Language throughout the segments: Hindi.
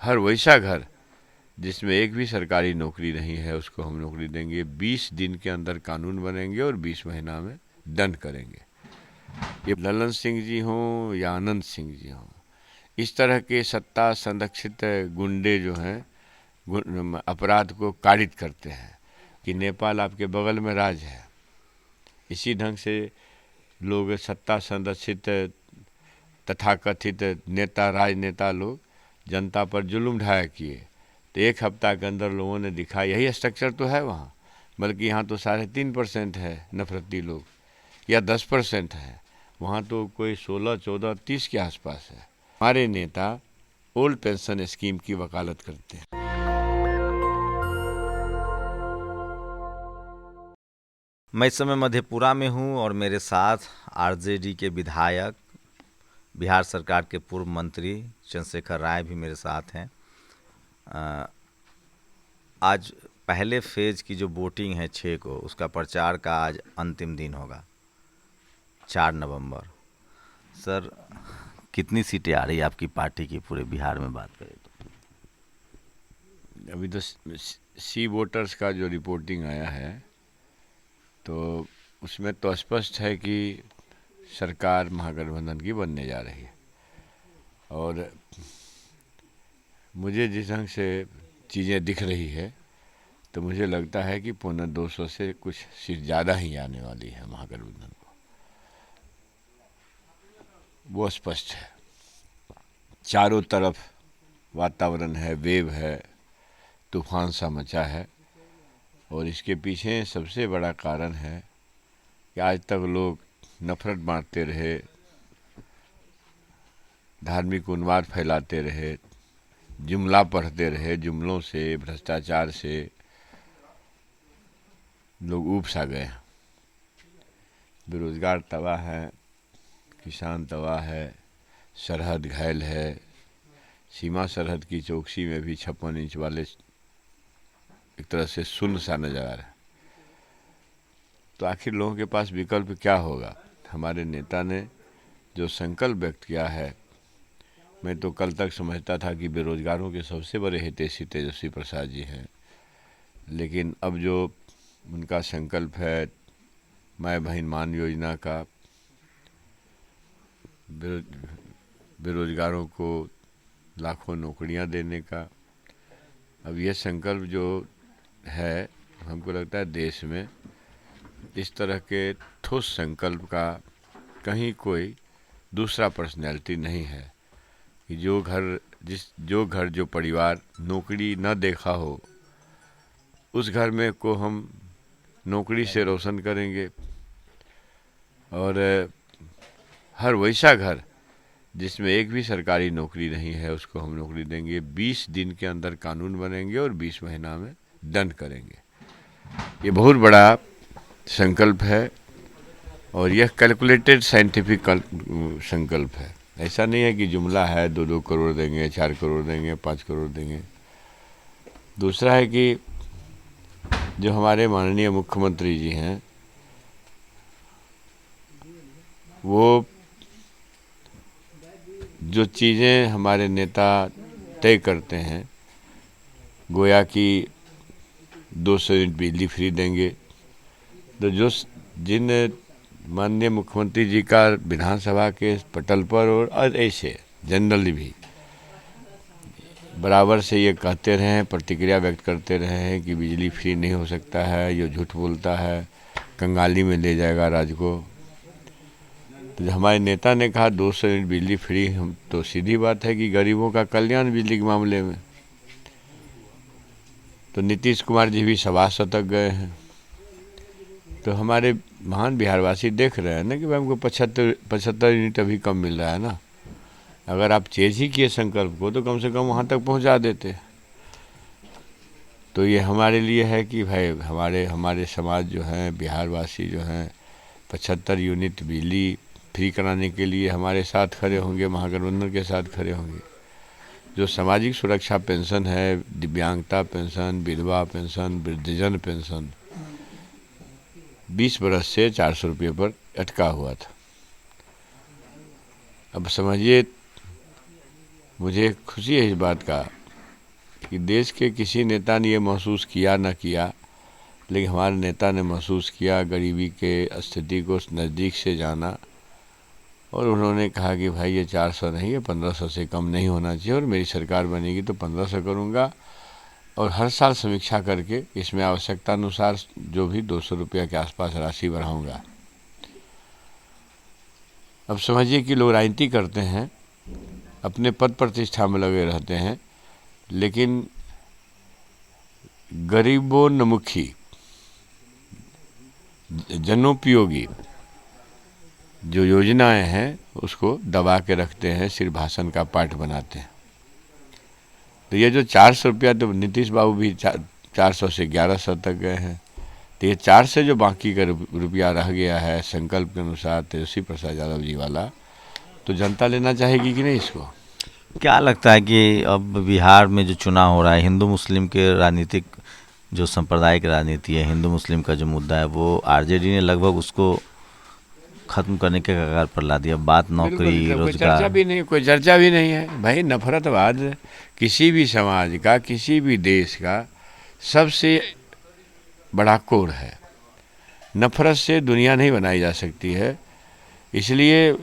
हर वैसा घर जिसमें एक भी सरकारी नौकरी नहीं है उसको हम नौकरी देंगे। 20 दिन के अंदर कानून बनेंगे और 20 महीना में दंड करेंगे। ये ललन सिंह जी हों या आनंद सिंह जी हों, इस तरह के सत्ता संरक्षित गुंडे जो हैं अपराध को कारित करते हैं कि नेपाल आपके बगल में राज है। इसी ढंग से लोग सत्ता संरक्षित तथाकथित नेता राजनेता लोग जनता पर जुल्म ढाया किए, तो एक हफ्ता के अंदर लोगों ने दिखा यही स्ट्रक्चर तो है वहाँ। बल्कि यहाँ तो 3.5% है नफरती लोग या 10% है, वहाँ तो कोई 16, 14, 30 के आसपास है। हमारे नेता ओल्ड पेंशन स्कीम की वकालत करते हैं। मैं इस समय मधेपुरा में हूँ और मेरे साथ आरजेडी के विधायक, बिहार सरकार के पूर्व मंत्री चंद्रशेखर राय भी मेरे साथ हैं। आज पहले फेज की जो वोटिंग है 6 को, उसका प्रचार का आज अंतिम दिन होगा, 4 नवंबर। सर, कितनी सीटें आ रही है आपकी पार्टी की पूरे बिहार में बात करें तो? अभी तो सी वोटर्स का जो रिपोर्टिंग आया है तो उसमें तो स्पष्ट है कि सरकार महागठबंधन की बनने जा रही है। और मुझे जिस ढंग से चीज़ें दिख रही है तो मुझे लगता है कि 250 से कुछ सीट ज़्यादा ही आने वाली है महागठबंधन को, वो स्पष्ट है। चारों तरफ वातावरण है, वेव है, तूफान सा मचा है। और इसके पीछे सबसे बड़ा कारण है कि आज तक लोग नफरत बांटते रहे, धार्मिक उन्माद फैलाते रहे, जुमला पढ़ते रहे, जुमलों से, भ्रष्टाचार से लोग ऊब सा गए हैं। बेरोजगार तबाह है, किसान तबाह है, सरहद घायल है, सीमा सरहद की चौकसी में भी 56 इंच वाले एक तरह से शून्य सा नजर आ रहा है। तो आखिर लोगों के पास विकल्प क्या होगा? हमारे नेता ने जो संकल्प व्यक्त किया है, मैं तो कल तक समझता था कि बेरोजगारों के सबसे बड़े हितैषी तेजस्वी प्रसाद जी हैं, लेकिन अब जो उनका संकल्प है मैं बहन मान योजना का, बेरोजगारों को लाखों नौकरियां देने का, अब यह संकल्प जो है, हमको लगता है देश में इस तरह के ठोस संकल्प का कहीं कोई दूसरा पर्सनैलिटी नहीं है कि जो घर जो परिवार नौकरी न देखा हो, उस घर में को हम नौकरी से रोशन करेंगे। और हर वैसा घर जिसमें एक भी सरकारी नौकरी नहीं है उसको हम नौकरी देंगे। 20 दिन के अंदर कानून बनेंगे और 20 महीना में दंड करेंगे। ये बहुत बड़ा संकल्प है और यह कैलकुलेटेड साइंटिफिक संकल्प है। ऐसा नहीं है कि जुमला है 2-2 करोड़ देंगे, 4 करोड़ देंगे, 5 करोड़ देंगे। दूसरा है कि जो हमारे माननीय मुख्यमंत्री जी हैं, वो जो चीज़ें हमारे नेता तय करते हैं, गोया कि 200 यूनिट बिजली फ्री देंगे, तो जो जिन माननीय मुख्यमंत्री जी का विधानसभा के पटल पर और ऐसे जनरली भी बराबर से ये कहते रहे हैं, प्रतिक्रिया व्यक्त करते रहे हैं कि बिजली फ्री नहीं हो सकता है, ये झूठ बोलता है, कंगाली में ले जाएगा राज्य को। तो जब हमारे नेता ने कहा 200 यूनिट बिजली फ्री, हम तो सीधी बात है कि गरीबों का कल्याण बिजली के मामले में। तो नीतीश कुमार जी भी सभा सतक गए हैं। तो हमारे महान बिहारवासी देख रहे हैं ना कि भाई हमको 75 यूनिट अभी कम मिल रहा है ना। अगर आप चेंज ही किए संकल्प को तो कम से कम वहाँ तक पहुँचा देते। तो ये हमारे लिए है कि भाई हमारे समाज जो है, बिहारवासी जो हैं, 75 यूनिट बिजली फ्री कराने के लिए हमारे साथ खड़े होंगे, महागठबंधन के साथ खड़े होंगे। जो सामाजिक सुरक्षा पेंशन है, दिव्यांगता पेंशन, विधवा पेंशन, वृद्धजन पेंशन 20 बरस से 400 रुपये पर अटका हुआ था। अब समझिए, मुझे खुशी है इस बात का कि देश के किसी नेता ने ये महसूस किया ना किया, लेकिन हमारे नेता ने महसूस किया, गरीबी के स्थिति को नज़दीक से जाना, और उन्होंने कहा कि भाई ये 400 नहीं है, 1500 से कम नहीं होना चाहिए, और मेरी सरकार बनेगी तो 1500 करूँगा, और हर साल समीक्षा करके इसमें आवश्यकता अनुसार जो भी 200 रुपया के आसपास राशि बढ़ाऊँगा। अब समझिए कि लोग राजनीति करते हैं, अपने पद प्रतिष्ठा में लगे रहते हैं, लेकिन गरीबोन्मुखी, जनोपयोगी जो योजनाएं हैं उसको दबा के रखते हैं, सिर्फ भाषण का पार्ट बनाते हैं। तो ये जो 400 रुपया, तो नीतीश बाबू भी 400 से 1100 तक गए हैं, तो ये 4 से जो बाकी का रुपया रह गया है संकल्प के अनुसार तेजस्वी प्रसाद यादव जी वाला, तो जनता लेना चाहेगी कि नहीं इसको? क्या लगता है कि अब बिहार में जो चुनाव हो रहा है, हिंदू मुस्लिम के राजनीतिक जो सांप्रदायिक राजनीति है, हिंदू मुस्लिम का जो मुद्दा है, वो आरजेडी ने लगभग उसको खत्म करने के कगार पर ला दिया। बात नौकरी, कोई रोजगार, चर्चा भी नहीं, कोई चर्चा भी नहीं है भाई। नफरतवाद किसी भी समाज का, किसी भी देश का सबसे बड़ा कोर है। नफरत से दुनिया नहीं बनाई जा सकती है। इसलिए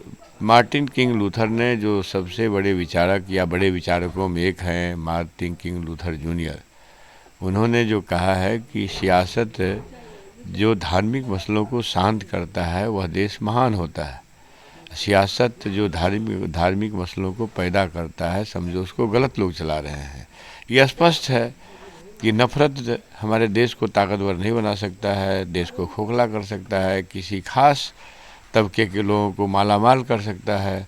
मार्टिन किंग लूथर ने, जो सबसे बड़े विचारक या बड़े विचारकों में एक हैं, मार्टिन किंग लूथर जूनियर, उन्होंने जो कहा है कि सियासत जो धार्मिक मसलों को शांत करता है वह देश महान होता है, सियासत जो धार्मिक मसलों को पैदा करता है, समझो उसको गलत लोग चला रहे हैं। ये स्पष्ट है कि नफरत हमारे देश को ताकतवर नहीं बना सकता है, देश को खोखला कर सकता है, किसी खास तबके के लोगों को मालामाल कर सकता है,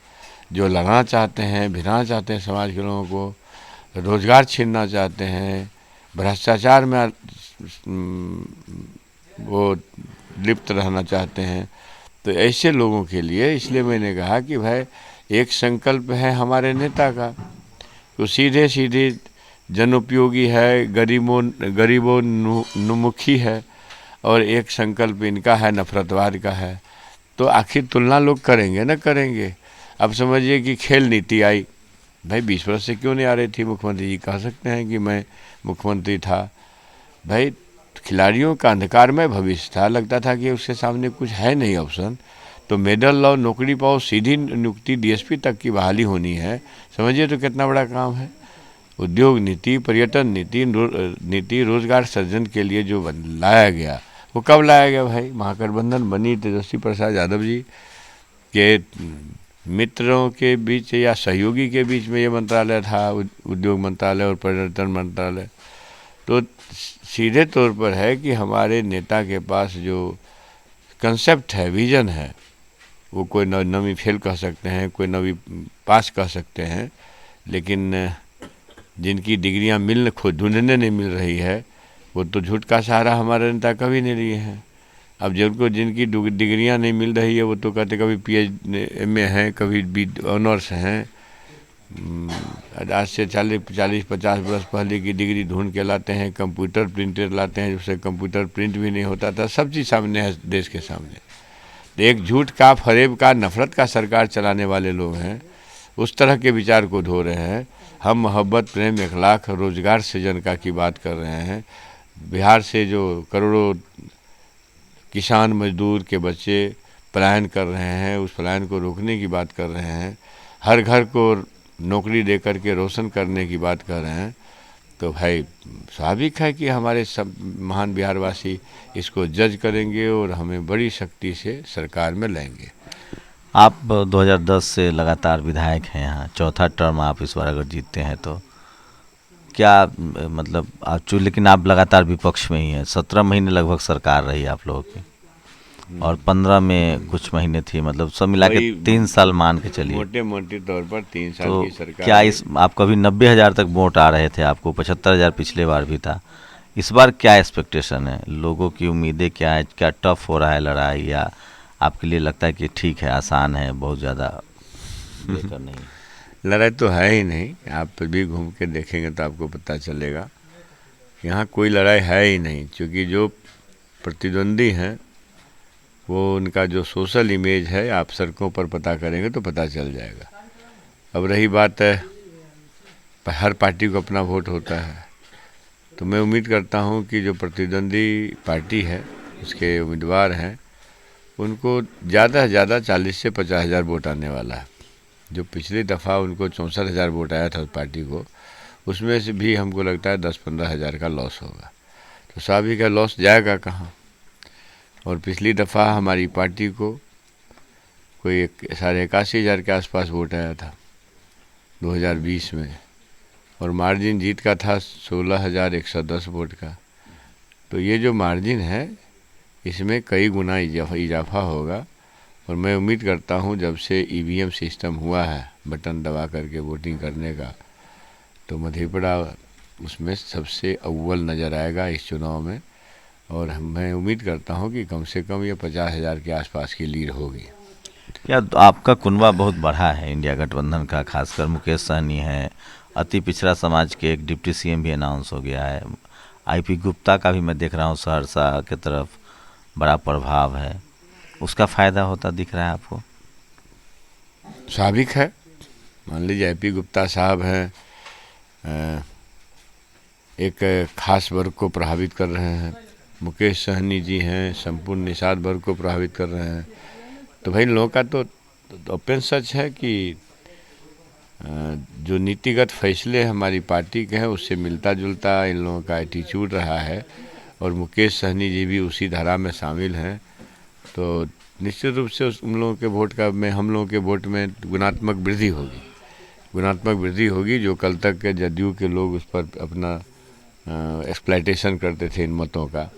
जो लड़ना चाहते हैं, भिड़ना चाहते हैं समाज के लोगों को, रोजगार छीनना चाहते हैं, भ्रष्टाचार में वो लिप्त रहना चाहते हैं। तो ऐसे लोगों के लिए, इसलिए मैंने कहा कि भाई एक संकल्प है हमारे नेता का, तो सीधे सीधे जनोपयोगी है, गरीबोन्मुखी है, और एक संकल्प इनका है नफरतवाद का है। तो आखिर तुलना लोग करेंगे ना करेंगे। अब समझिए कि खेल नीति आई, भाई 20 वर्ष से क्यों नहीं आ रही थी? मुख्यमंत्री जी कह सकते हैं कि मैं मुख्यमंत्री था। भाई खिलाड़ियों का अंधकारमय भविष्य था, लगता था कि उसके सामने कुछ है नहीं ऑप्शन, तो मेडल लाओ, नौकरी पाओ, सीधी नियुक्ति डीएसपी तक की बहाली होनी है। समझिए तो कितना बड़ा काम है। उद्योग नीति, पर्यटन नीति, रोजगार सृजन के लिए जो लाया गया, वो कब लाया गया भाई? महागठबंधन बनी तेजस्वी प्रसाद यादव जी के मित्रों के बीच या सहयोगी के बीच में ये मंत्रालय था, उद्योग मंत्रालय और पर्यटन मंत्रालय। तो सीधे तौर पर है कि हमारे नेता के पास जो कंसेप्ट है, विजन है, वो कोई नवी फेल कह सकते हैं, कोई नवी पास कह सकते हैं, लेकिन जिनकी डिग्रियां ढूंढने नहीं मिल रही है, वो तो झूठ का सहारा हमारे नेता कभी नहीं लिए हैं। अब जिनकी डिग्रियां नहीं मिल रही है, वो तो कहते कभी PhD हैं, कभी ऑनर्स हैं। आज से 40-50 वर्ष पहले की डिग्री ढूंढ के लाते हैं, कंप्यूटर प्रिंटर लाते हैं, जिससे कंप्यूटर प्रिंट भी नहीं होता था। सब चीज़ सामने है देश के सामने। तो एक झूठ का, फरेब का, नफरत का सरकार चलाने वाले लोग हैं, उस तरह के विचार को धो रहे हैं। हम मोहब्बत, प्रेम, अखलाक, रोजगार सृजन का की बात कर रहे हैं। बिहार से जो करोड़ों किसान मजदूर के बच्चे पलायन कर रहे हैं, उस पलायन को रोकने की बात कर रहे हैं। हर घर को नौकरी दे करके रोशन करने की बात कर रहे हैं। तो भाई स्वाभाविक है कि हमारे सब महान बिहारवासी इसको जज करेंगे और हमें बड़ी शक्ति से सरकार में लेंगे। आप 2010 से लगातार विधायक हैं यहाँ, चौथा टर्म आप इस बार अगर जीतते हैं तो क्या मतलब आप लेकिन आप लगातार विपक्ष में ही हैं। 17 महीने लगभग सरकार रही आप लोगों की, और 15 में कुछ महीने थी, मतलब सब मिला के 3 साल मान के चलिए, मोटे मोटे तौर पर 3 साल तो की सरकार। क्या इस आपको अभी 90,000 तक वोट आ रहे थे, आपको 75,000 पिछले बार भी था, इस बार क्या एक्सपेक्टेशन है? लोगों की उम्मीदें क्या है? क्या टफ हो रहा है लड़ाई, या आपके लिए लगता है कि ठीक है, आसान है, बहुत ज़्यादा बेहतर नहीं? लड़ाई तो है ही नहीं। आप भी घूम के देखेंगे तो आपको पता चलेगा, यहाँ कोई लड़ाई है ही नहीं। क्योंकि जो प्रतिद्वंदी हैं, वो उनका जो सोशल इमेज है, आप सड़कों पर पता करेंगे तो पता चल जाएगा। अब रही बात है हर पार्टी को अपना वोट होता है। तो मैं उम्मीद करता हूं कि जो प्रतिद्वंदी पार्टी है उसके उम्मीदवार हैं उनको ज़्यादा से ज़्यादा 40 से 50,000 वोट आने वाला है। जो पिछली दफ़ा उनको 64,000 वोट आया था उस पार्टी को, उसमें से भी हमको लगता है 10-15 हज़ार का लॉस होगा। तो स्वाभाविक है लॉस जाएगा कहाँ। और पिछली दफ़ा हमारी पार्टी को कोई 81,000 के आसपास वोट आया था 2020 में, और मार्जिन जीत का था 16,110 वोट का। तो ये जो मार्जिन है इसमें कई गुना इजाफा होगा। और मैं उम्मीद करता हूँ जब से ईवीएम सिस्टम हुआ है बटन दबा करके वोटिंग करने का, तो मधेपुरा उसमें सबसे अव्वल नज़र आएगा इस चुनाव में। और मैं उम्मीद करता हूँ कि कम से कम ये 50,000 के आसपास की लीड होगी। क्या आपका कुनबा बहुत बड़ा है इंडिया गठबंधन का, खासकर मुकेश सहनी है, अति पिछड़ा समाज के एक डिप्टी सीएम भी अनाउंस हो गया है, आईपी गुप्ता का भी मैं देख रहा हूँ सहरसा के तरफ बड़ा प्रभाव है, उसका फ़ायदा होता दिख रहा है आपको? स्वाभाविक है। मान लीजिए आईपी गुप्ता साहब हैं, एक खास वर्ग को प्रभावित कर रहे हैं। मुकेश सहनी जी हैं, संपूर्ण निषाद वर्ग को प्रभावित कर रहे हैं। तो भाई इन लोगों का तो ओपन सच है कि जो नीतिगत फैसले हमारी पार्टी के हैं उससे मिलता जुलता इन लोगों का एटीट्यूड रहा है, और मुकेश सहनी जी भी उसी धारा में शामिल हैं। तो निश्चित रूप से उन लोगों के वोट का में हम लोगों के वोट में गुणात्मक वृद्धि होगी। गुणात्मक वृद्धि होगी। जो कल तक के जदयू के लोग उस पर अपना एक्सप्लॉयटेशन करते थे इन मतों का,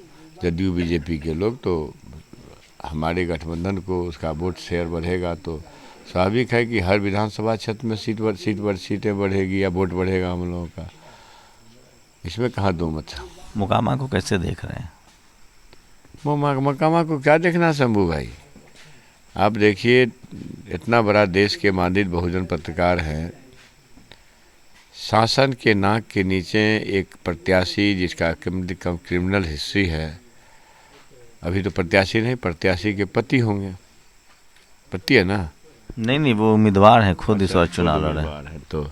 जदयू बीजेपी के लोग, तो हमारे गठबंधन को उसका वोट शेयर बढ़ेगा। तो स्वाभाविक है कि हर विधानसभा क्षेत्र में सीटें बढ़ेगी या वोट बढ़ेगा हम लोगों का, इसमें कहाँ दो मत है। मुकामा को कैसे देख रहे हैं? वो मकामा को क्या देखना शंभू भाई। आप देखिए इतना बड़ा देश के मानदित बहुजन पत्रकार हैं, शासन के नाक के नीचे एक प्रत्याशी जिसका क्रिमिनल हिस्ट्री है, अभी तो प्रत्याशी नहीं, प्रत्याशी के पति होंगे, पति है ना? नहीं, वो उम्मीदवार हैं, खुद इस बार खुद चुनाव लड़ रहे हैं। उम्मीदवार है तो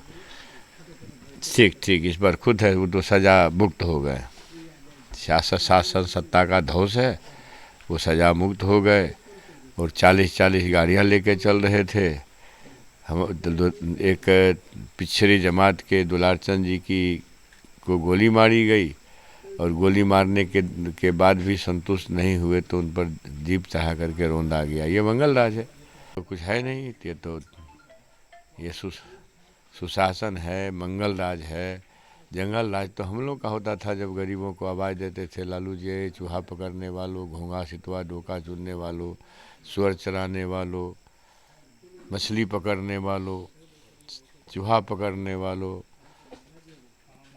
ठीक इस बार खुद है, वो तो सजा मुक्त हो गए। शासन सत्ता का धौस है, वो सजा मुक्त हो गए और 40-40 गाड़ियाँ लेके चल रहे थे। हम एक पिछड़ी जमात के दुलारचंद जी की को गोली मारी गई, और गोली मारने के बाद भी संतुष्ट नहीं हुए तो उन पर जीप चढ़ा करके रौंदा गया। ये मंगल राज है, तो कुछ है नहीं। ये तो ये सुशासन है, मंगल राज है। जंगल राज तो हम लोग का होता था जब गरीबों को आवाज़ देते थे, लालू जी चूहा पकड़ने वालों, घोंघा सितवा डोका चुनने वालों, सुअर चराने वालों, मछली पकड़ने वालों, चूहा पकड़ने वालों,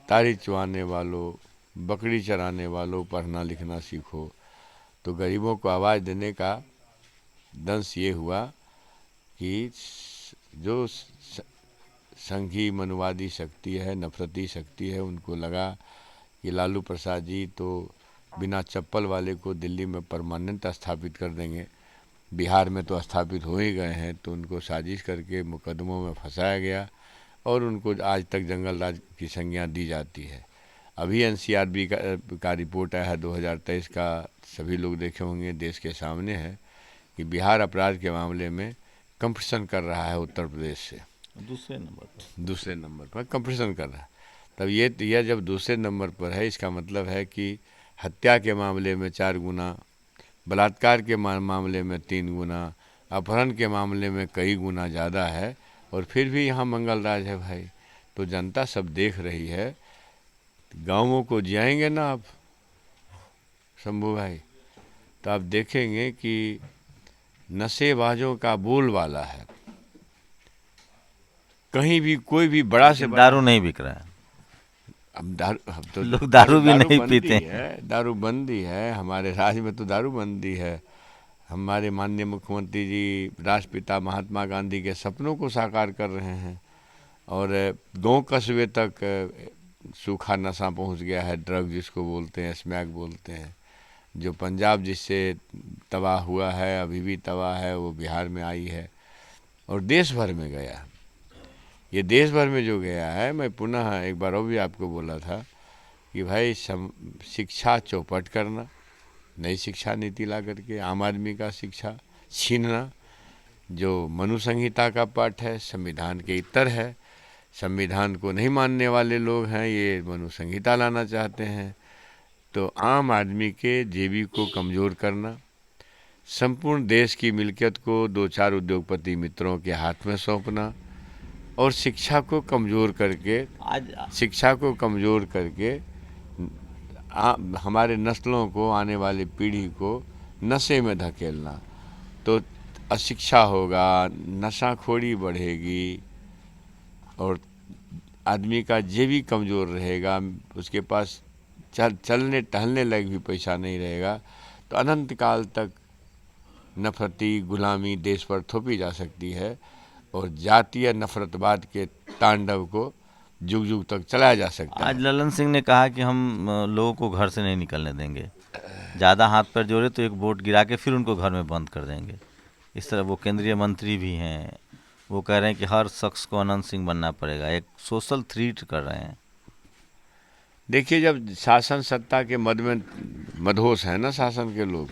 तारी चुआने वालों, बकरी चराने वालों, पढ़ना लिखना सीखो। तो गरीबों को आवाज़ देने का दंश ये हुआ कि जो संघी मनुवादी शक्ति है, नफरती शक्ति है, उनको लगा कि लालू प्रसाद जी तो बिना चप्पल वाले को दिल्ली में परमानेंट स्थापित कर देंगे, बिहार में तो स्थापित हो ही गए हैं। तो उनको साजिश करके मुकदमों में फंसाया गया और उनको आज तक जंगल राज की संज्ञा दी जाती है। अभी एनसीआरबी का रिपोर्ट आया है 2023 का, सभी लोग देखे होंगे, देश के सामने है कि बिहार अपराध के मामले में कंपटीशन कर रहा है उत्तर प्रदेश से। दूसरे नंबर पर कंपटीशन कर रहा है। तब यह जब दूसरे नंबर पर है, इसका मतलब है कि हत्या के मामले में 4 गुना, बलात्कार के मामले में 3 गुना, अपहरण के मामले में कई गुना ज़्यादा है, और फिर भी यहाँ मंगल राज है भाई। तो जनता सब देख रही है। गाँवों को जाएंगे ना आप शंभू भाई, तो आप देखेंगे कि नशेबाजों का बोलबाला है। कहीं भी कोई भी बड़ा से बड़ा दारू नहीं बिक रहा है, अब तो लोग दारू भी नहीं पीते हैं। दारूबंदी है हमारे राज्य में, तो दारूबंदी है। हमारे माननीय मुख्यमंत्री जी राष्ट्रपिता महात्मा गांधी के सपनों को साकार कर रहे हैं, और गाँव कस्बे तक सूखा नशा पहुंच गया है, ड्रग जिसको बोलते हैं, स्मैक बोलते हैं। जो पंजाब जिससे तबाह हुआ है, अभी भी तबाह है, वो बिहार में आई है और देश भर में गया। ये देश भर में जो गया है, मैं पुनः एक बार और भी आपको बोला था कि भाई शिक्षा चौपट करना, नई शिक्षा नीति ला करके आम आदमी का शिक्षा छीनना, जो मनु संहिता का पाठ है, संविधान के इतर है, संविधान को नहीं मानने वाले लोग हैं, ये मनु संहिता लाना चाहते हैं। तो आम आदमी के जेबी को कमज़ोर करना, संपूर्ण देश की मिल्कियत को दो चार उद्योगपति मित्रों के हाथ में सौंपना और शिक्षा को कमज़ोर करके हमारे नस्लों को, आने वाली पीढ़ी को नशे में धकेलना। तो अशिक्षा होगा, नशाखोरी बढ़ेगी और आदमी का जेबी कमज़ोर रहेगा, उसके पास चलने टहलने लायक भी पैसा नहीं रहेगा। तो अनंत काल तक नफरती गुलामी देश पर थोपी जा सकती है और जातीय नफरतवाद के तांडव को जुग जुग तक चलाया जा सकता है। आज ललन सिंह ने कहा कि हम लोगों को घर से नहीं निकलने देंगे, ज़्यादा हाथ पैर जोड़े तो एक वोट गिरा के फिर उनको घर में बंद कर देंगे। इस तरह वो केंद्रीय मंत्री भी हैं, वो कह रहे हैं कि हर शख्स को अनंत सिंह बनना पड़ेगा, एक सोशल थ्रीट कर रहे हैं। देखिए, जब शासन सत्ता के मद में मदहोश है ना शासन के लोग,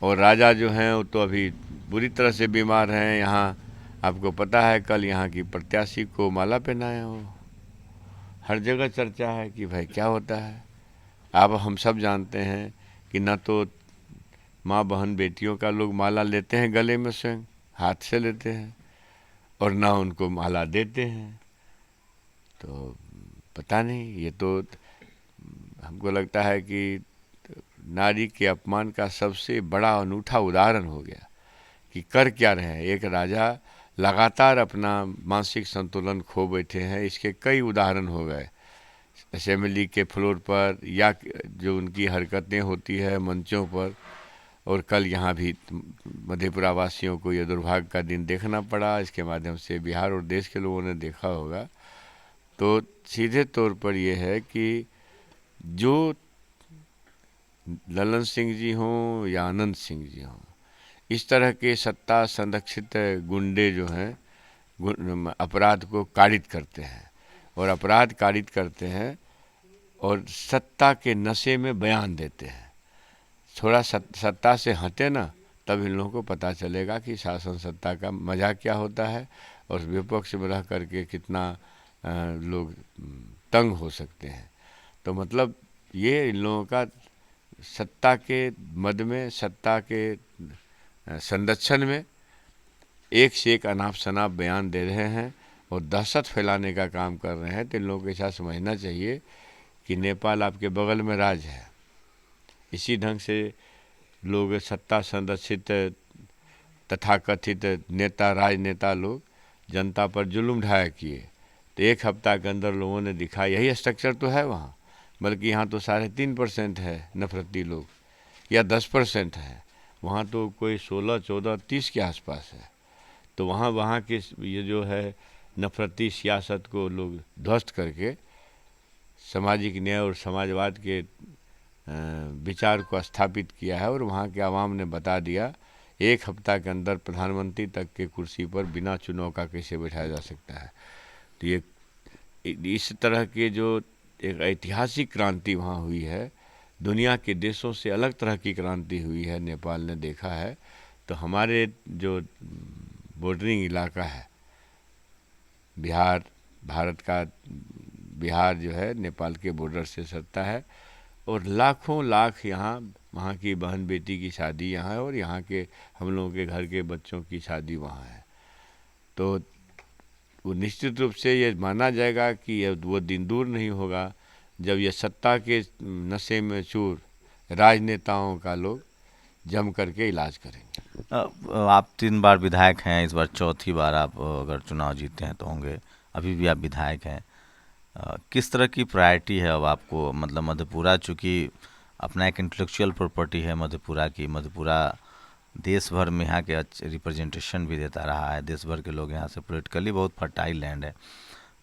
और राजा जो हैं वो तो अभी बुरी तरह से बीमार हैं। यहाँ आपको पता है कल यहाँ की प्रत्याशी को माला पहनाया हो, हर जगह चर्चा है कि भाई क्या होता है। अब हम सब जानते हैं कि न तो माँ बहन बेटियों का लोग माला लेते हैं गले में, स्वयं हाथ से लेते हैं, और ना उनको माला देते हैं। तो पता नहीं, ये तो हमको लगता है कि नारी के अपमान का सबसे बड़ा अनूठा उदाहरण हो गया कि कर क्या रहे हैं। एक राजा लगातार अपना मानसिक संतुलन खो बैठे हैं, इसके कई उदाहरण हो गए असेंबली के फ्लोर पर, या जो उनकी हरकतें होती है मंचों पर। और कल यहाँ भी मधेपुरा वासियों को ये दुर्भाग्य का दिन देखना पड़ा, इसके माध्यम से बिहार और देश के लोगों ने देखा होगा। तो सीधे तौर पर यह है कि जो ललन सिंह जी हों या अनंत सिंह जी हों, इस तरह के सत्ता संरक्षित गुंडे जो हैं अपराध को कारित करते हैं, और अपराध कारित करते हैं और सत्ता के नशे में बयान देते हैं। थोड़ा सत्ता से हटे ना, तब इन लोगों को पता चलेगा कि शासन सत्ता का मजा क्या होता है और विपक्ष में रह करके कितना लोग तंग हो सकते हैं। तो मतलब ये इन लोगों का सत्ता के मद में, सत्ता के संरक्षण में एक से एक अनाप शनाप बयान दे रहे हैं और दहशत फैलाने का काम कर रहे हैं। तो इन लोगों के साथ समझना चाहिए कि नेपाल आपके बगल में राज है। इसी ढंग से लोग सत्ता संरक्षित तथाकथित नेता, राजनेता लोग जनता पर जुल्म ढाया किए, तो एक हफ्ता के अंदर लोगों ने दिखा यही स्ट्रक्चर तो है वहाँ। बल्कि यहाँ तो 3.5% है नफरती लोग, या 10% है, वहाँ तो कोई 16, 14, 30 के आसपास है। तो वहाँ के ये जो है नफरती सियासत को लोग ध्वस्त करके सामाजिक न्याय और समाजवाद के विचार को स्थापित किया है। और वहाँ के आवाम ने बता दिया एक हफ्ता के अंदर प्रधानमंत्री तक के कुर्सी पर बिना चुनाव का कैसे बैठाया जा सकता है। तो ये इस तरह के जो एक ऐतिहासिक क्रांति वहाँ हुई है, दुनिया के देशों से अलग तरह की क्रांति हुई है, नेपाल ने देखा है। तो हमारे जो बॉर्डरिंग इलाका है बिहार, भारत का बिहार जो है नेपाल के बॉर्डर से सटता है, और लाखों लाख यहाँ वहाँ की बहन बेटी की शादी यहाँ है, और यहाँ के हम लोगों के घर के बच्चों की शादी वहाँ है। तो वो निश्चित रूप से ये माना जाएगा कि वो दिन दूर नहीं होगा जब ये सत्ता के नशे में चूर राजनेताओं का लोग जम करके इलाज करेंगे। आप 3 बार विधायक हैं, इस बार चौथी बार आप अगर चुनाव जीतते हैं तो होंगे, अभी भी आप विधायक हैं। किस तरह की प्रायोरिटी है अब आपको? मतलब मधेपुरा चूँकि अपना एक इंटेलेक्चुअल प्रॉपर्टी है मधेपुरा की, मधेपुरा देश भर में यहाँ के रिप्रेजेंटेशन भी देता रहा है, देश भर के लोग यहाँ से, पॉलिटिकली बहुत फर्टाइल लैंड है।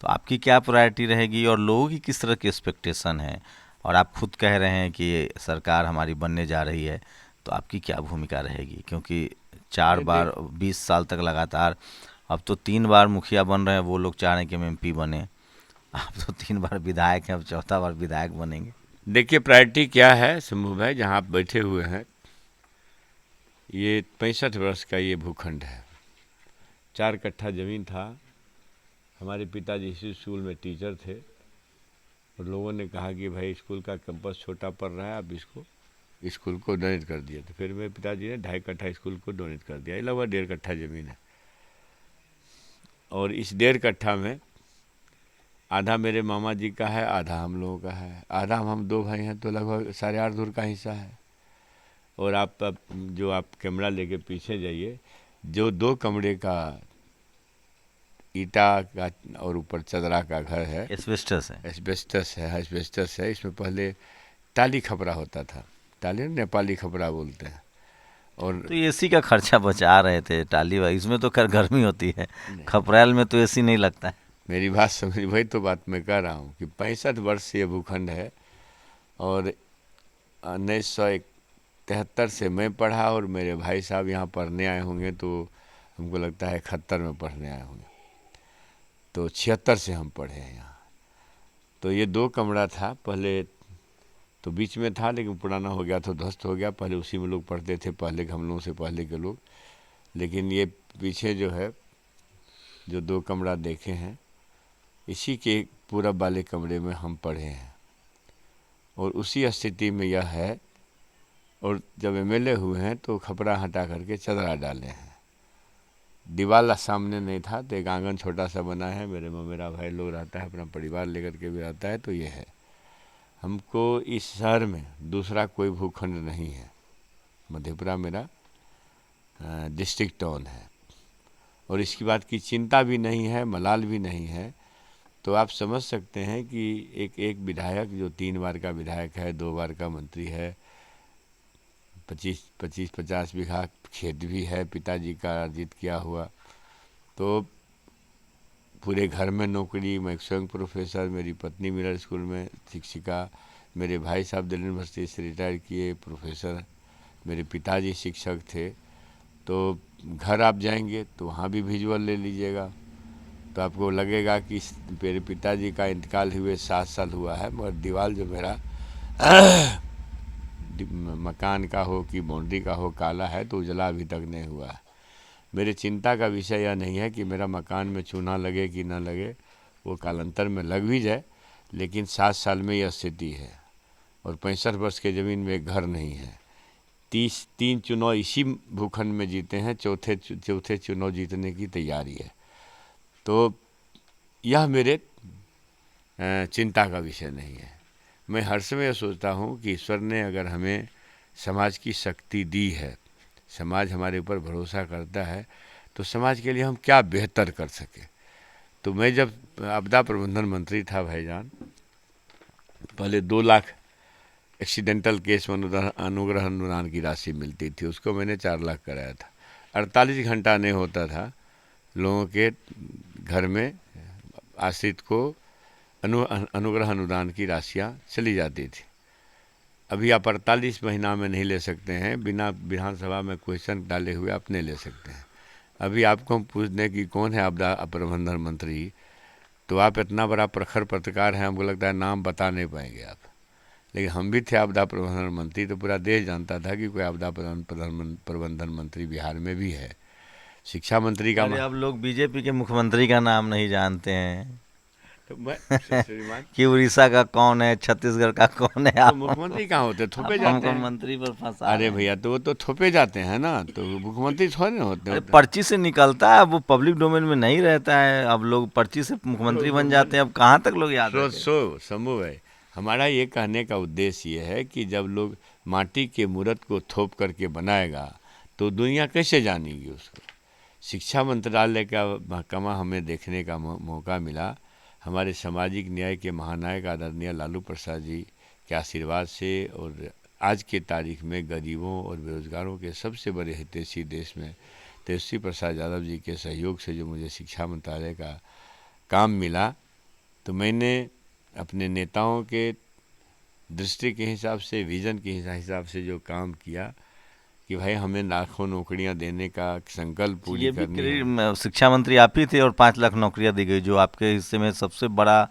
तो आपकी क्या प्रायोरिटी रहेगी और लोगों की किस तरह की एक्सपेक्टेशन है? और आप खुद कह रहे हैं कि सरकार हमारी बनने जा रही है, तो आपकी क्या भूमिका रहेगी? क्योंकि 4 बार 20 साल तक लगातार अब तो 3 बार मुखिया बन रहे हैं, वो लोग चाह रहे हैं कि हम एमपी बने। आप तो 3 बार विधायक हैं, अब चौथा बार विधायक बनेंगे। देखिए प्रायोरिटी क्या है शंभू भाई, जहाँ आप बैठे हुए हैं, ये 65 वर्ष का ये भूखंड है। 4 कट्ठा ज़मीन था। हमारे पिताजी इसी स्कूल में टीचर थे और लोगों ने कहा कि भाई स्कूल का कैंपस छोटा पड़ रहा है, आप इसको स्कूल को डोनेट कर दिया। तो फिर मेरे पिताजी ने 2.5 कट्ठा स्कूल को डोनेट कर दिया। ये लगभग 1.5 कट्ठा ज़मीन है। और इस 1.5 कट्ठा में आधा मेरे मामा जी का है, आधा हम लोगों का है, आधा हम 2 भाई हैं, तो लगभग 8.5 धुर का हिस्सा है। और आप जो आप कैमरा लेके पीछे जाइए, जो 2 कमरे का ईटा का और ऊपर चदरा का घर है, एस्बेस्टस है। एस्बेस्टस है। इसमें पहले टाली खपरा होता था। टाली नेपाली खपरा बोलते हैं। और तो एसी का खर्चा बचा रहे थे टाली भाई, इसमें तो खैर गर्मी होती है, खपरेल में तो एसी नहीं लगता है। मेरी बात समझ, वही तो बात मैं कह रहा हूँ कि 65 वर्ष से ये भूखंड है। और 1973 से मैं पढ़ा और मेरे भाई साहब यहाँ पढ़ने आए होंगे, तो हमको लगता है 71 में पढ़ने आए होंगे, तो 76 से हम पढ़े हैं यहाँ। तो ये 2 कमरा था पहले, तो बीच में था लेकिन पुराना हो गया, तो ध्वस्त हो गया। पहले उसी में लोग पढ़ते थे, पहले के हम लोगों से पहले के लोग। लेकिन ये पीछे जो है, जो 2 कमरा देखे हैं, इसी के पूरब वाले कमरे में हम पढ़े हैं और उसी स्थिति में यह है। और जब एमएलए हुए हैं तो खपरा हटा करके चदरा डाले हैं। दीवार सामने नहीं था, तो एक आंगन छोटा सा बना है। मेरा भाई लोग रहता है, अपना परिवार लेकर के भी रहता है। तो ये है, हमको इस शहर में दूसरा कोई भूखंड नहीं है। मधेपुरा मेरा डिस्ट्रिक्ट टाउन है और इसकी बात की चिंता भी नहीं है, मलाल भी नहीं है। तो आप समझ सकते हैं कि एक विधायक जो 3 बार का विधायक है, 2 बार का मंत्री है, 25-50 बीघा खेत भी है पिताजी का अर्जित किया हुआ, तो पूरे घर में नौकरी, मैं स्वयं प्रोफेसर, मेरी पत्नी मिलर स्कूल में शिक्षिका, मेरे भाई साहब दिल्ली यूनिवर्सिटी से रिटायर किए प्रोफेसर, मेरे पिताजी शिक्षक थे। तो घर आप जाएंगे तो वहाँ भी विजुअल ले लीजिएगा, तो आपको लगेगा कि मेरे पिताजी का इंतकाल हुए 7 साल हुआ है, मगर दीवार जो मेरा मकान का हो कि बाउंड्री का हो काला है, तो उजला अभी तक नहीं हुआ है। मेरे चिंता का विषय यह नहीं है कि मेरा मकान में चूना लगे कि ना लगे, वो कालांतर में लग भी जाए, लेकिन 7 साल में यह स्थिति है। और 65 वर्ष के ज़मीन में एक घर नहीं है। 3 चुनाव इसी भूखंड में जीते हैं, चौथे चुनाव जीतने की तैयारी है। तो यह मेरे चिंता का विषय नहीं है। मैं हर समय यह सोचता हूँ कि ईश्वर ने अगर हमें समाज की शक्ति दी है, समाज हमारे ऊपर भरोसा करता है, तो समाज के लिए हम क्या बेहतर कर सके। तो मैं जब आपदा प्रबंधन मंत्री था भाईजान, पहले 2 लाख एक्सीडेंटल केस में अनुग्रह अनुदान की राशि मिलती थी, उसको मैंने 4 लाख कराया था। 48 घंटा नहीं होता था, लोगों के घर में आश्रित को अनुग्रह अनुदान की राशियाँ चली जाती थी। अभी आप 48 महीना में नहीं ले सकते हैं, बिना विधानसभा में क्वेश्चन डाले हुए आप नहीं ले सकते हैं। अभी आपको हम पूछ दें कि कौन है आपदा प्रबंधन मंत्री, तो आप इतना बड़ा प्रखर पत्रकार हैं, हमको लगता है नाम बता नहीं पाएंगे आप। लेकिन हम भी थे आपदा प्रबंधन मंत्री, तो पूरा देश जानता था कि कोई आपदा प्रबंधन मंत्री बिहार में भी है। शिक्षा मंत्री का अरे अब लोग बीजेपी के मुख्यमंत्री का नाम नहीं जानते हैं तो मैं श्रीमान कि उड़ीसा का कौन है, छत्तीसगढ़ का कौन है। तो आप मुख्यमंत्री कहाँ होते, थोपे आप जाते हमको हैं। मंत्री पर फंसा अरे रहे हैं। भैया, तो वो तो थोपे जाते हैं ना, तो मुख्यमंत्री थोड़े ना होते अरे होते हैं। पर्ची से निकलता है, अब वो पब्लिक डोमेन में नहीं रहता है, अब लोग पर्ची से मुख्यमंत्री बन जाते हैं, अब कहाँ तक लोग याद रखें। संभव है। हमारा ये कहने का उद्देश्य ये है कि जब लोग माटी के मूर्त को थोप करके बनाएगा, तो दुनिया कैसे जानेगी उसको। शिक्षा मंत्रालय का महकमा हमें देखने का मौका मिला। हमारे सामाजिक न्याय के महानायक आदरणीय लालू प्रसाद जी के आशीर्वाद से, और आज के तारीख में गरीबों और बेरोजगारों के सबसे बड़े हितैषी देश में तेजस्वी प्रसाद यादव जी के सहयोग से जो मुझे शिक्षा मंत्रालय का काम मिला, तो मैंने अपने नेताओं के दृष्टि के हिसाब से, विज़न के हिसाब से जो काम किया, कि भाई हमें लाखों नौकरियां देने का संकल्प पूरी ये भी करनी है। शिक्षा मंत्री आप ही थे और 5 लाख नौकरियां दी गई, जो आपके हिस्से में सबसे बड़ा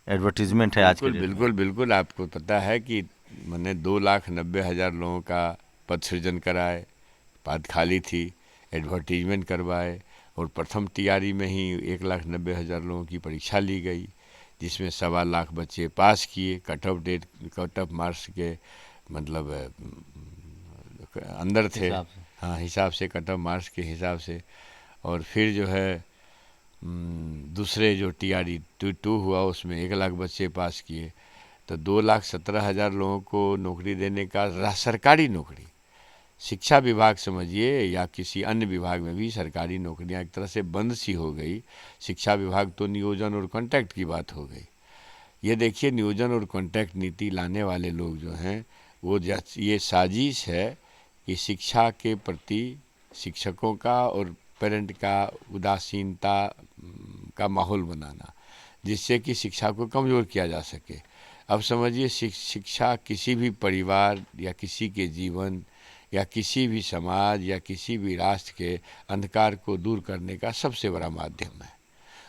एडवर्टीजमेंट है आज के बिल्कुल डेट में। बिल्कुल बिल्कुल, आपको पता है कि मैंने 2,90,000 लोगों का पद सृजन कराए, पद खाली थी, एडवर्टीजमेंट करवाए, और प्रथम तैयारी में ही 1,90,000 लोगों की परीक्षा ली गई, जिसमें 1.25 लाख बच्चे पास किए, कट ऑफ मार्क्स के मतलब अंदर थे। हिसाब से। हाँ, हिसाब से, कट ऑफ मार्क्स के हिसाब से। और फिर जो है दूसरे जो टीआरई टू हुआ उसमें 1 लाख बच्चे पास किए, तो 2,17,000 लोगों को नौकरी देने का, सरकारी नौकरी, शिक्षा विभाग समझिए या किसी अन्य विभाग में भी सरकारी नौकरियां एक तरह से बंद सी हो गई। शिक्षा विभाग तो नियोजन और कॉन्ट्रैक्ट की बात हो गई। ये देखिए, नियोजन और कॉन्ट्रैक्ट नीति लाने वाले लोग जो हैं वो ये साजिश है कि शिक्षा के प्रति शिक्षकों का और पेरेंट का उदासीनता का माहौल बनाना, जिससे कि शिक्षा को कमज़ोर किया जा सके। अब समझिए, शिक्षा किसी भी परिवार या किसी के जीवन या किसी भी समाज या किसी भी राष्ट्र के अंधकार को दूर करने का सबसे बड़ा माध्यम है,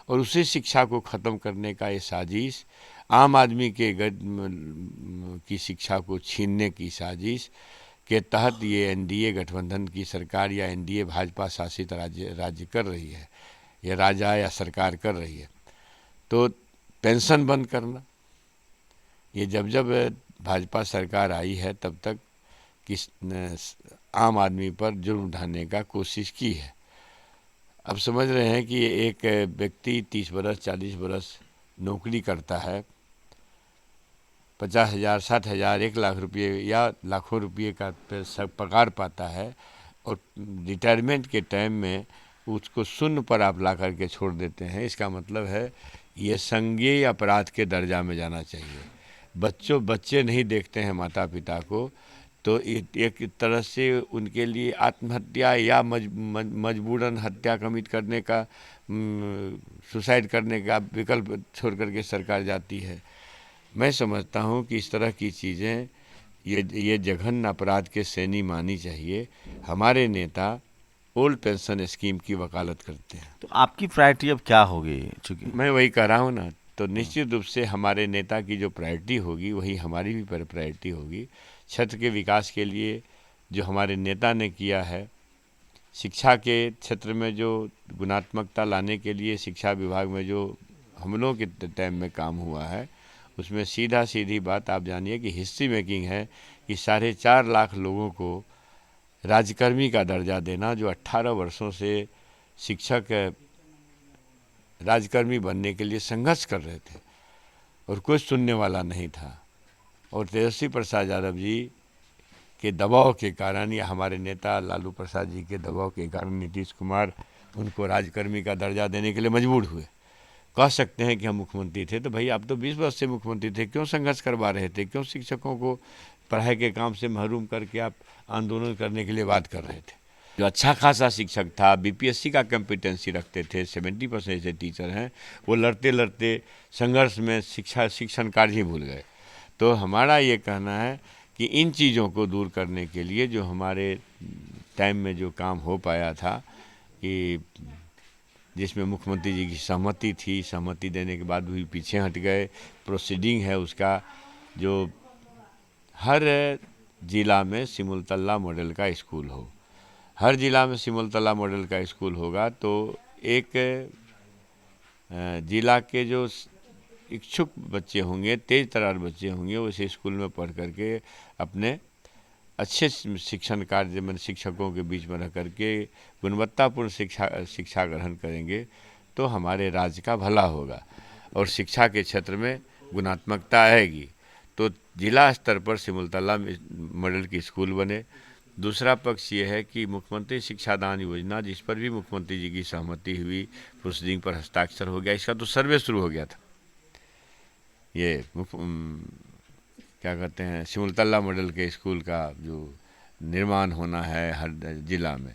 और उसी शिक्षा को ख़त्म करने का ये साजिश, आम आदमी के की शिक्षा को छीनने की साजिश के तहत ये एनडीए गठबंधन की सरकार या एनडीए भाजपा शासित राज्य कर रही है, या राजा या सरकार कर रही है। तो पेंशन बंद करना, ये जब जब भाजपा सरकार आई है तब तक किस आम आदमी पर जुर्म ढाने का कोशिश की है। अब समझ रहे हैं कि एक व्यक्ति 30 बरस 40 बरस नौकरी करता है, 50,000 60,000 1 लाख रुपये या लाखों रुपये का पगार पाता है, और रिटायरमेंट के टाइम में उसको शून्य पर आप ला करके छोड़ देते हैं। इसका मतलब है ये संज्ञेय अपराध के दर्जा में जाना चाहिए। बच्चे नहीं देखते हैं माता पिता को, तो एक तरह से उनके लिए आत्महत्या या मजबूरन हत्या कमिट करने का, सुसाइड करने का विकल्प छोड़ करके सरकार जाती है। मैं समझता हूँ कि इस तरह की चीज़ें, ये जघन्य अपराध के श्रेणी मानी चाहिए। हमारे नेता ओल्ड पेंशन स्कीम की वकालत करते हैं। तो आपकी प्रायोरिटी अब क्या होगी? चूंकि मैं वही कह रहा हूँ ना, तो निश्चित रूप से हमारे नेता की जो प्रायोरिटी होगी वही हमारी भी प्रायोरिटी होगी। क्षेत्र के विकास के लिए जो हमारे नेता ने किया है, शिक्षा के क्षेत्र में जो गुणात्मकता लाने के लिए शिक्षा विभाग में जो हम लोगों के टाइम में काम हुआ है, उसमें सीधी बात आप जानिए कि हिस्ट्री मेकिंग है कि 4.5 लाख लोगों को राज्यकर्मी का दर्जा देना, जो 18 वर्षों से शिक्षक राज्यकर्मी बनने के लिए संघर्ष कर रहे थे और कोई सुनने वाला नहीं था। और तेजस्वी प्रसाद यादव जी के दबाव के कारण या हमारे नेता लालू प्रसाद जी के दबाव के कारण नीतीश कुमार उनको राज्यकर्मी का दर्जा देने के लिए मजबूर हुए। कह सकते हैं कि हम मुख्यमंत्री थे तो भाई आप तो 20 वर्ष से मुख्यमंत्री थे, क्यों संघर्ष करवा रहे थे? क्यों शिक्षकों को पढ़ाई के काम से महरूम करके आप आंदोलन करने के लिए बात कर रहे थे? जो अच्छा खासा शिक्षक था, बीपीएससी का कॉम्पिटेंसी रखते थे, 70% ऐसे टीचर हैं, वो लड़ते लड़ते संघर्ष में शिक्षण कार्य ही भूल गए। तो हमारा ये कहना है कि इन चीज़ों को दूर करने के लिए जो हमारे टाइम में जो काम हो पाया था, कि जिसमें मुख्यमंत्री जी की सहमति थी, सहमति देने के बाद भी पीछे हट गए, प्रोसीडिंग है उसका, जो हर ज़िला में सिमुलतला मॉडल का स्कूल हो, हर ज़िला में सिमुलतला मॉडल का स्कूल होगा तो एक ज़िला के जो इच्छुक बच्चे होंगे, तेज तर्रार बच्चे होंगे, उस स्कूल में पढ़ करके अपने अच्छे शिक्षण कार्य में शिक्षकों के बीच में रह करके गुणवत्तापूर्ण शिक्षा ग्रहण करेंगे तो हमारे राज्य का भला होगा और शिक्षा के क्षेत्र में गुणात्मकता आएगी। तो जिला स्तर पर सिमुलतला मॉडल की स्कूल बने। दूसरा पक्ष ये है कि मुख्यमंत्री शिक्षादान योजना, जिस पर भी मुख्यमंत्री जी की सहमति हुई, प्रोसीडिंग पर हस्ताक्षर हो गया, इसका तो सर्वे शुरू हो गया था। ये क्या कहते हैं, सिमुलतला मॉडल के स्कूल का जो निर्माण होना है हर ज़िला में,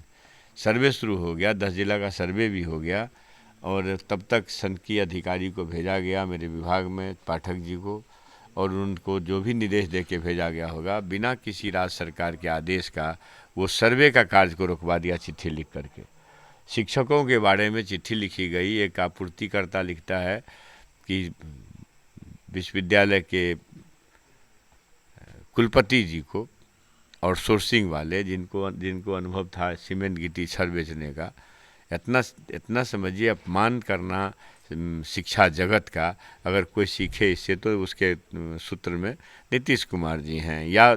सर्वे शुरू हो गया, 10 जिला का सर्वे भी हो गया और तब तक संकीय अधिकारी को भेजा गया मेरे विभाग में, पाठक जी को, और उनको जो भी निर्देश दे के भेजा गया होगा, बिना किसी राज्य सरकार के आदेश का वो सर्वे का कार्य को रुकवा दिया चिट्ठी लिख करके। शिक्षकों के बारे में चिट्ठी लिखी गई, एक आपूर्तिकर्ता लिखता है कि विश्वविद्यालय के कुलपति जी को और सोर्सिंग वाले जिनको अनुभव था सीमेंट गिट्टी छड़ बेचने का, इतना समझिए अपमान करना शिक्षा जगत का। अगर कोई सीखे इससे तो उसके सूत्र में नीतीश कुमार जी हैं या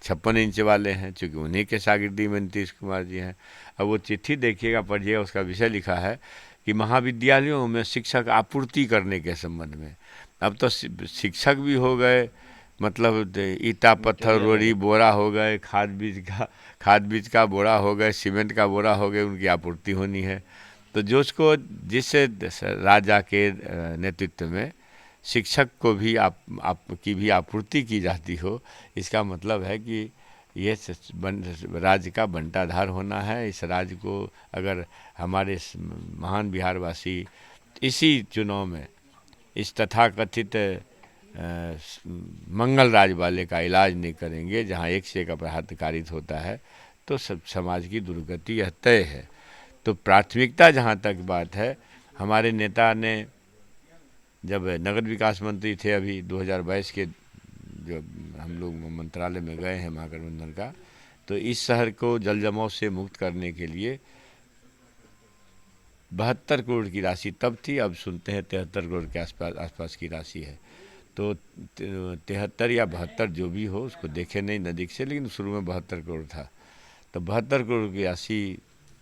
56 इंच वाले हैं, चूँकि उन्हीं के शागिर्दी में नीतीश कुमार जी हैं। अब वो चिट्ठी देखिएगा, पढ़िएगा, उसका विषय लिखा है कि महाविद्यालयों में शिक्षक आपूर्ति करने के संबंध में। अब तो शिक्षक भी हो गए, मतलब ईटा पत्थर रोड़ी बोरा हो गए, खाद बीज का बोरा हो गए, सीमेंट का बोरा हो गए, उनकी आपूर्ति होनी है। तो जिस राजा के नेतृत्व में शिक्षक को भी की भी आपूर्ति की जाती हो, इसका मतलब है कि ये राज्य का बंटाधार होना है। इस राज्य को अगर हमारे महान बिहारवासी इसी चुनाव में इस तथाकथित मंगल राज वाले का इलाज नहीं करेंगे, जहाँ एक से एक अपराध कारित होता है, तो सब समाज की दुर्गति यह तय है। तो प्राथमिकता जहाँ तक बात है, हमारे नेता ने जब नगर विकास मंत्री थे अभी 2022 के, जो हम लोग मंत्रालय में गए हैं महागठबंधन का, तो इस शहर को जल जमाव से मुक्त करने के लिए 72 करोड़ की राशि तब थी, अब सुनते हैं 73 करोड़ के आसपास की राशि है। तो 73 या 72 जो भी हो, उसको देखे नहीं नज़दीक से, लेकिन शुरू में 72 करोड़ था। तो 72 करोड़ की राशि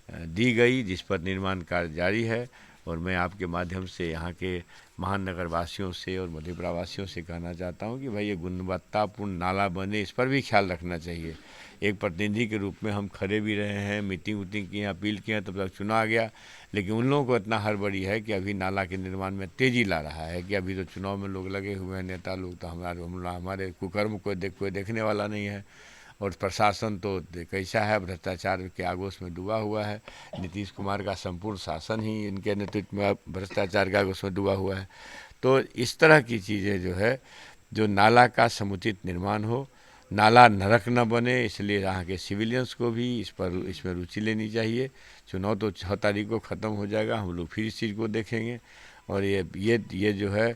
दी गई, जिस पर निर्माण कार्य जारी है। और मैं आपके माध्यम से यहाँ के महानगर वासियों से और मधेपुरा वासियों से कहना चाहता हूँ कि भाई ये गुणवत्तापूर्ण नाला बने, इस पर भी ख्याल रखना चाहिए। एक प्रतिनिधि के रूप में हम खड़े भी रहे हैं, मीटिंग वीटिंग की, अपील किया, तब तक चुना गया, लेकिन उन लोगों को इतना हड़बड़ी है कि अभी नाला के निर्माण में तेज़ी ला रहा है कि अभी तो चुनाव में लोग लगे हुए हैं, नेता लोग, तो हमारे कुकर्म कोई देखने वाला नहीं है। और प्रशासन तो कैसा है, भ्रष्टाचार के आगोश में डूबा हुआ है। नीतीश कुमार का संपूर्ण शासन ही इनके नेतृत्व में भ्रष्टाचार के आगोश में डूबा हुआ है। तो इस तरह की चीज़ें जो है, जो नाला का समुचित निर्माण हो, नाला नरक न बने, इसलिए यहाँ के सिविलियंस को भी इसमें रुचि लेनी चाहिए। चुनाव तो 6 तारीख को ख़त्म हो जाएगा, हम लोग फिर इस चीज़ को देखेंगे। और ये जो है,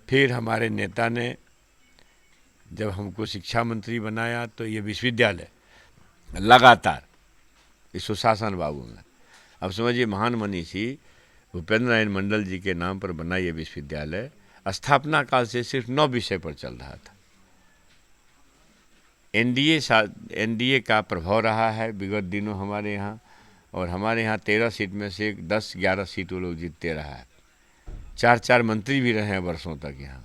फिर हमारे नेता ने जब हमको शिक्षा मंत्री बनाया, तो ये विश्वविद्यालय लगातार इस सुशासन बाबू में, अब समझिए महान मनीषी भूपेंद्र नारायण मंडल जी के नाम पर बना ये विश्वविद्यालय स्थापना काल से सिर्फ 9 विषय पर चल रहा था। एनडीए का प्रभाव रहा है विगत दिनों हमारे यहाँ, और हमारे यहाँ 13 सीट में से 10-11 सीट वो लोग जीतते रहा है। 4 मंत्री भी रहे हैं वर्षों तक यहाँ,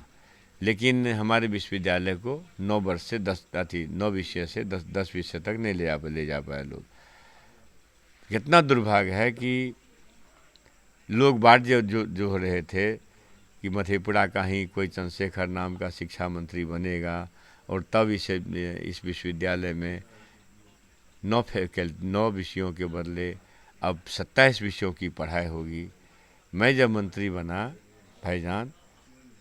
लेकिन हमारे विश्वविद्यालय को 9 वर्ष से 9 विषय से 10 विषय तक नहीं ले जा पाए लोग। कितना दुर्भाग्य है कि लोग बात जो हो रहे थे कि मधेपुरा का ही कोई चंद्रशेखर नाम का शिक्षा मंत्री बनेगा, और तब इस विश्वविद्यालय में 9 विषयों के बदले अब 27 विषयों की पढ़ाई होगी। मैं जब मंत्री बना भाईजान,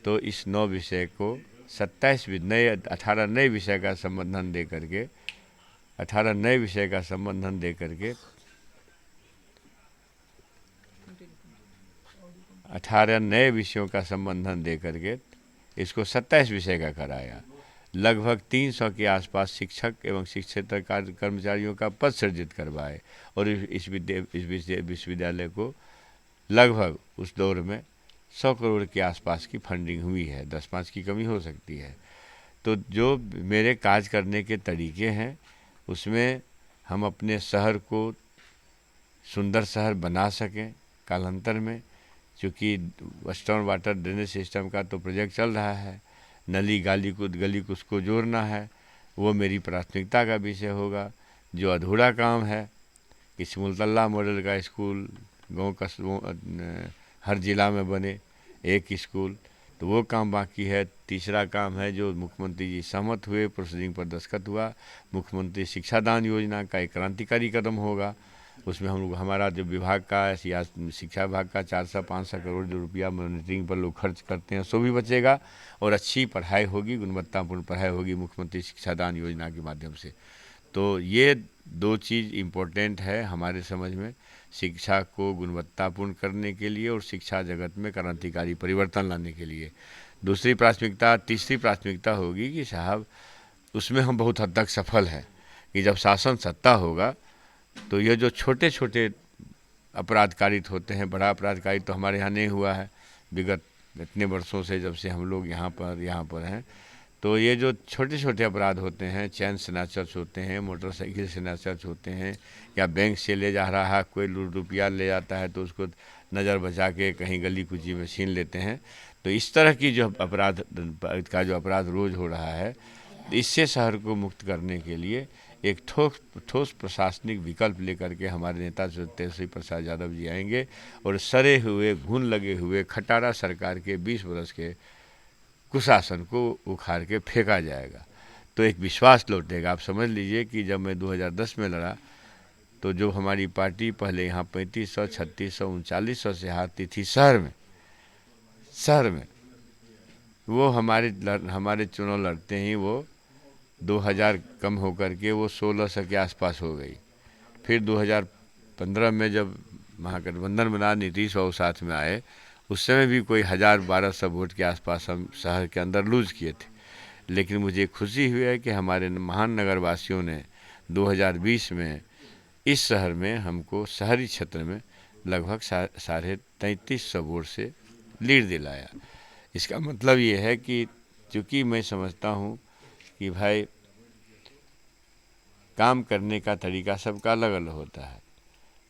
तो इस 9 विषय को 18 नए विषय का संबंधन दे करके 18 नए विषय का संबंधन दे करके 18 नए विषयों का संबंधन दे करके इसको 27 विषय का कराया। लगभग 300 के आसपास शिक्षक एवं शिक्षेतर कर्मचारियों का पद सृजित करवाए, और इस विश्वविद्यालय को लगभग उस दौर में 100 करोड़ के आसपास की फंडिंग हुई है। 10-5 की कमी हो सकती है। तो जो मेरे काज करने के तरीके हैं, उसमें हम अपने शहर को सुंदर शहर बना सकें कालांतर में, क्योंकि वेस्टर्न वाटर ड्रेनेज सिस्टम का तो प्रोजेक्ट चल रहा है, गली को उसको जोड़ना है, वो मेरी प्राथमिकता का विषय होगा। जो अधूरा काम है कि सिमुलतल्ला मॉडल का स्कूल हर ज़िला में बने एक स्कूल, तो वो काम बाकी है। तीसरा काम है जो मुख्यमंत्री जी सहमत हुए, प्रोसीडिंग पर दस्तखत हुआ, मुख्यमंत्री शिक्षादान योजना का एक क्रांतिकारी कदम होगा। उसमें हम लोग हमारा जो विभाग का या शिक्षा विभाग का 400-500 करोड़ जो रुपया मॉनिटरिंग पर लोग खर्च करते हैं सो भी बचेगा, और अच्छी पढ़ाई होगी, गुणवत्तापूर्ण पढ़ाई होगी मुख्यमंत्री शिक्षादान योजना के माध्यम से। तो ये दो चीज़ इम्पोर्टेंट है हमारे समझ में, शिक्षा को गुणवत्तापूर्ण करने के लिए और शिक्षा जगत में क्रांतिकारी परिवर्तन लाने के लिए। दूसरी प्राथमिकता, तीसरी प्राथमिकता होगी कि साहब उसमें हम बहुत हद तक सफल हैं कि जब शासन सत्ता होगा तो ये जो छोटे छोटे अपराध कारित होते हैं, बड़ा अपराध कारित तो हमारे यहाँ नहीं हुआ है विगत इतने वर्षों से जब से हम लोग यहाँ पर हैं। तो ये जो छोटे छोटे अपराध होते हैं, चैन स्नैचर्स होते हैं, मोटरसाइकिल स्नैचर्स होते हैं, या बैंक से ले जा रहा है कोई रुपया ले जाता है तो उसको नज़र बचा के कहीं गली कुची में छीन लेते हैं। तो इस तरह की जो अपराध का जो अपराध रोज़ हो रहा है, इससे शहर को मुक्त करने के लिए एक ठोस प्रशासनिक विकल्प लेकर के हमारे नेता तेजस्वी प्रसाद यादव जी आएंगे और सड़े हुए, घुन लगे हुए खटारा सरकार के 20 वर्ष के कुशासन को उखाड़ के फेंका जाएगा। तो एक विश्वास लौटेगा। आप समझ लीजिए कि जब मैं 2010 में लड़ा तो जो हमारी पार्टी पहले यहाँ 3500, 3600, 3900 से हारती थी शहर में, वो हमारे चुनाव लड़ते ही वो 2000 कम होकर के वो 1600 के आसपास हो गई। फिर 2015 में जब महागठबंधन बना, नीतीश बाबू साथ में आए, उस समय भी कोई 1000-1200 वोट के आसपास हम शहर के अंदर लूज किए थे। लेकिन मुझे खुशी हुई है कि हमारे महान नगरवासियों ने 2020 में इस शहर में हमको शहरी क्षेत्र में लगभग 3350 वोट से लीड दिलाया। इसका मतलब ये है कि चूँकि मैं समझता हूँ कि भाई काम करने का तरीका सबका अलग अलग होता है।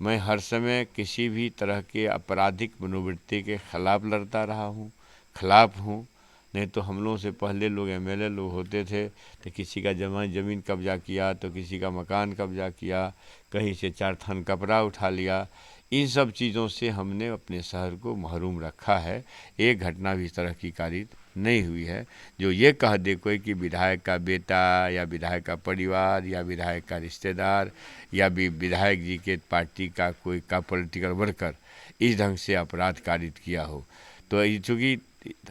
मैं हर समय किसी भी तरह के आपराधिक मनोवृत्ति के खिलाफ लड़ता रहा हूँ, खिलाफ हूँ। नहीं तो हम लोगों से पहले लोग एमएलए लोग होते थे तो किसी का ज़मीन कब्जा किया तो किसी का मकान कब्जा किया, कहीं से 4 थान कपड़ा उठा लिया। इन सब चीज़ों से हमने अपने शहर को महरूम रखा है। एक घटना भी इस तरह की कारित नहीं हुई है जो ये कह दे कोई कि विधायक का बेटा या विधायक का परिवार या विधायक का रिश्तेदार या विधायक जी के पार्टी का कोई का पॉलिटिकल वर्कर इस ढंग से अपराध कारित किया हो। तो चूँकि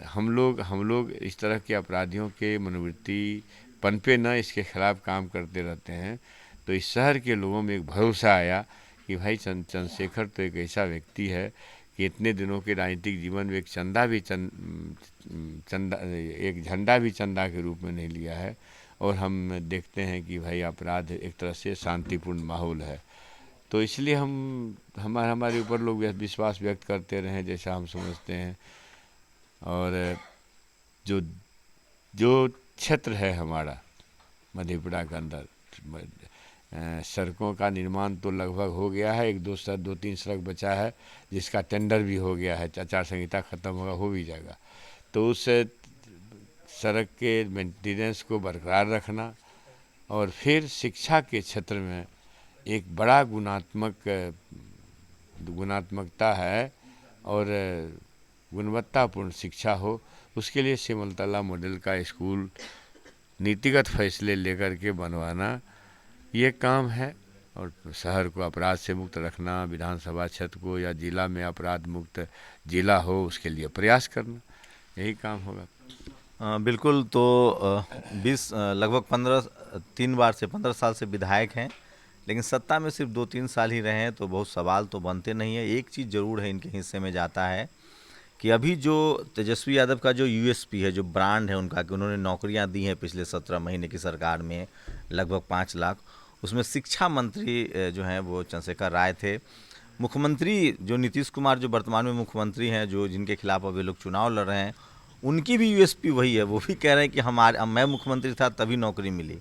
हम लोग इस तरह के अपराधियों के मनोवृत्ति पनपे न, इसके खिलाफ काम करते रहते हैं। तो इस शहर के लोगों में एक भरोसा आया कि भाई चंद्रशेखर तो एक ऐसा व्यक्ति है कि इतने दिनों के राजनीतिक जीवन में एक झंडा भी चंदा के रूप में नहीं लिया है। और हम देखते हैं कि भाई अपराध एक तरह से शांतिपूर्ण माहौल है। तो इसलिए हमारे ऊपर लोग विश्वास व्यक्त करते रहे जैसा हम समझते हैं। और जो क्षेत्र है हमारा मधेपुरा के अंदर, सड़कों का निर्माण तो लगभग हो गया है, 2-3 सड़क बचा है जिसका टेंडर भी हो गया है, आचार संहिता ख़त्म होगा, हो भी जाएगा। तो उस सड़क के मेंटेनेंस को बरकरार रखना और फिर शिक्षा के क्षेत्र में एक बड़ा गुणात्मकता है और गुणवत्तापूर्ण शिक्षा हो, उसके लिए सिमलतला मॉडल का स्कूल नीतिगत फैसले लेकर के बनवाना ये काम है। और शहर को अपराध से मुक्त रखना, विधानसभा क्षेत्र को या जिला में अपराध मुक्त जिला हो, उसके लिए प्रयास करना, यही काम होगा। बिल्कुल। तो लगभग 15 साल से विधायक हैं, लेकिन सत्ता में सिर्फ 2-3 साल ही रहे हैं, तो बहुत सवाल तो बनते नहीं है। एक चीज़ ज़रूर है इनके हिस्से में जाता है कि अभी जो तेजस्वी यादव का जो यूएसपी है, जो ब्रांड है उनका, कि उन्होंने नौकरियां दी हैं पिछले 17 महीने की सरकार में लगभग 5 लाख, उसमें शिक्षा मंत्री जो हैं वो चंद्रशेखर राय थे। मुख्यमंत्री जो नीतीश कुमार जो वर्तमान में मुख्यमंत्री हैं, जो जिनके खिलाफ अभी लोग चुनाव लड़ रहे हैं, उनकी भी यूएसपी वही है। वो भी कह रहे हैं कि मैं मुख्यमंत्री था तभी नौकरी मिली।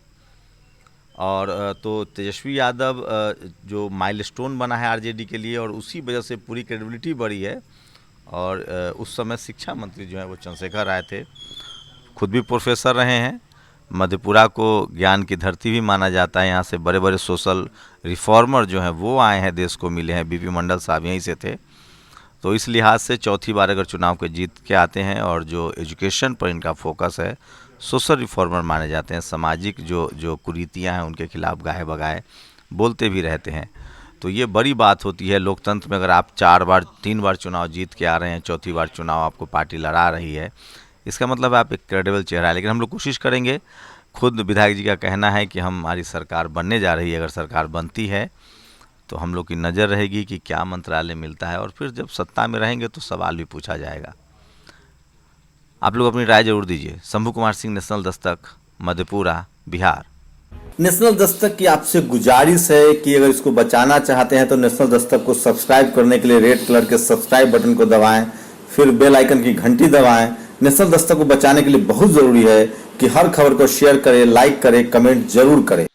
और तो तेजस्वी यादव जो माइलस्टोन बना है आरजेडी के लिए, और उसी वजह से पूरी क्रेडिबिलिटी बढ़ी है। और उस समय शिक्षा मंत्री जो है वो चंद्रशेखर राय थे, खुद भी प्रोफेसर रहे हैं। मधेपुरा को ज्ञान की धरती भी माना जाता है। यहाँ से बड़े बड़े सोशल रिफॉर्मर जो हैं वो आए हैं, देश को मिले हैं। बीपी मंडल साहब यहीं से थे। तो इस लिहाज से चौथी बार अगर चुनाव के जीत के आते हैं, और जो एजुकेशन पर इनका फोकस है, सोशल रिफॉर्मर माने जाते हैं। सामाजिक जो कुरीतियाँ हैं उनके खिलाफ गाहे बगाए बोलते भी रहते हैं। तो ये बड़ी बात होती है लोकतंत्र में। अगर आप 4 बार 3 बार चुनाव जीत के आ रहे हैं, चौथी बार चुनाव आपको पार्टी लड़ा रही है, इसका मतलब आप एक क्रेडिबल चेहरा है। लेकिन हम लोग कोशिश करेंगे, खुद विधायक जी का कहना है कि हमारी सरकार बनने जा रही है, अगर सरकार बनती है तो हम लोग की नज़र रहेगी कि क्या मंत्रालय मिलता है, और फिर जब सत्ता में रहेंगे तो सवाल भी पूछा जाएगा। आप लोग अपनी राय जरूर दीजिए। शंभू कुमार सिंह, नेशनल दस्तक, मधेपुरा, बिहार। नेशनल दस्तक की आपसे गुजारिश है कि अगर इसको बचाना चाहते हैं तो नेशनल दस्तक को सब्सक्राइब करने के लिए रेड कलर के सब्सक्राइब बटन को दबाएं, फिर बेल आइकन की घंटी दबाएं। नेशनल दस्तक को बचाने के लिए बहुत ज़रूरी है कि हर खबर को शेयर करें, लाइक करें, कमेंट जरूर करें।